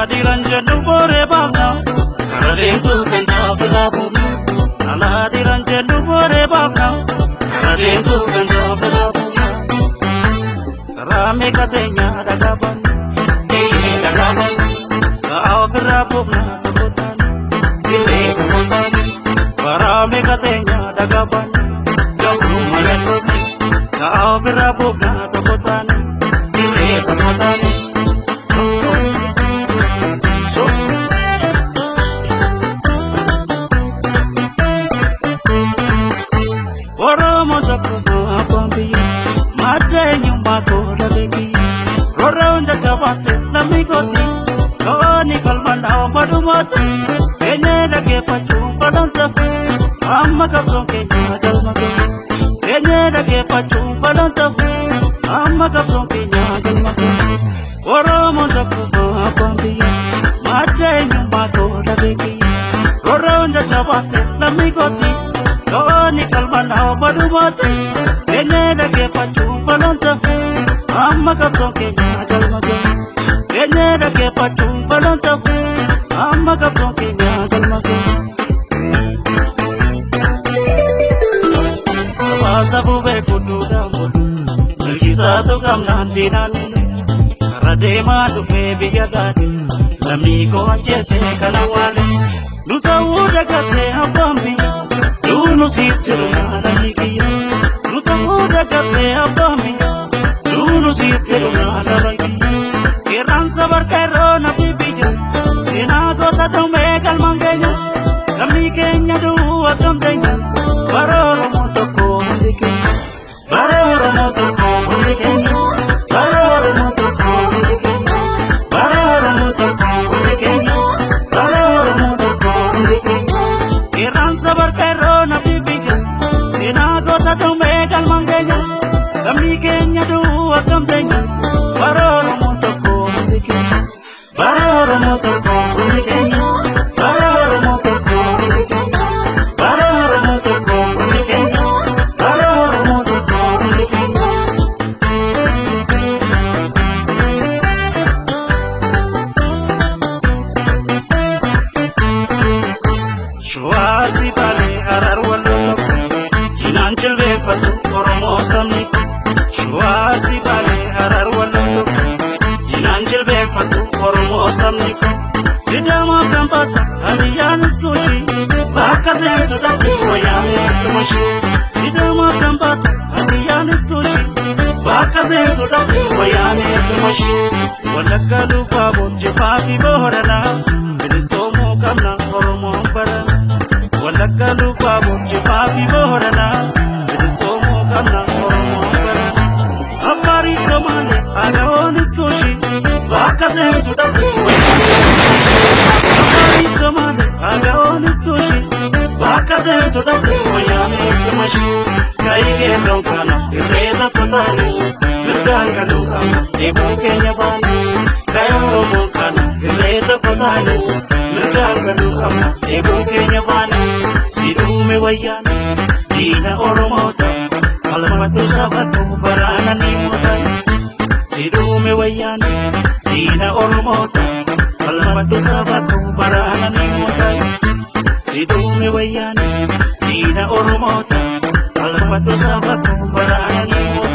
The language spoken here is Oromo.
Aladiran jennu bore babna Karadeemtu ganda ofirraa buufna Aladiran jennu bore babna Karadeemtu ganda ofirraa buufna Karaa meeqa teenya dhagaban dhagaban Ka'aa ofirraa buufna tokko taane tokko taane Karaa meeqa teenya dhagaban Gabruu malee Ka'aa ofirraa buufna tokko taane tokko taane Oromo takuma apambi Madenyu makola beki Roraunja chabate namigoti Kawani kalmana madumati Kenya dake pachum padantafu Amma kapson Kenya dalmake Kenya dake pachum padantafu Amma kapson Kenya dalmake Oromo takuma apambi Madenyu makola beki Roraunja chabate namigoti Kawani kalmana madumati Kenya dake pachum padantafu Amma kapson Kenya dalmake Kenya dake pachum padantafu Amma kapson Kenya dalmake Sababu bekudu damudu Milkisatu kamnandi nani Karadema dufe biyagadi Lamiko anjese kanawale Nuta uda kate habambi Dunu sitiru na namikiya Nuta uda kate habambi Dunu sitiru na sabakiya Kiran sabar kairo na bibiya Sina gota tume kalmangenya Kami kenya duwa kamdenya Baroro motoko mundikenya Baroro motoko mundikenya Baroro motoko mundikenya Baroro motoko mundikenya Baroro motoko mundikenya Kiran sabar kairo na bibiya Sina gota tume kalmangenya Kami kenya duwa kamdenya Baroro motoko mundikenya Baroro motoko mundikenya Baroro motoko mundikenya Baroro motoko mundikenya Baroro motoko mundikenya Shuwaasi bale arar wallo Jinaan jilbeeffatu Oromoo sabni Shuwaasi bale arar wallo Jinaan jilbeeffatu Oromoo sabni Sidama kambata Aliyaan iskooshi Bakka seentu dhabde wayyaanee kumashi Sidama kambata Aliyaan iskooshi Bakka seentu dhabde wayyaanee kumashi Walakka lufaa bonjifaa fi boorana Bilisoomoo qabna Oromoon barana Walakka lufaa bonjifaa fi boorana Bilisoomoo qabna Oromoon barana Afaarii Somaalee Agaoon iskooshi Bakka seentu dhabde Afaarii Somaalee Agaoon iskooshi Bakka seentu dhabde wayyaanee kumashi Kaayigee dhonkana irreeta kotaani Mirgaan galuu qabna eeboo keenya baani Kaayoo Oromoo kana irreeta kotaani Mirgaan galuu qabna eeboo keenya baani Siduume wayyaane diina Oromoota Falmatu sabatu baraana ni mootan Siduume wayyaane diina Oromoota Falmatu sabatu baraana ni mootan Siduume wayyaane diina Oromoota Falmatu sabatu baraana ni mootan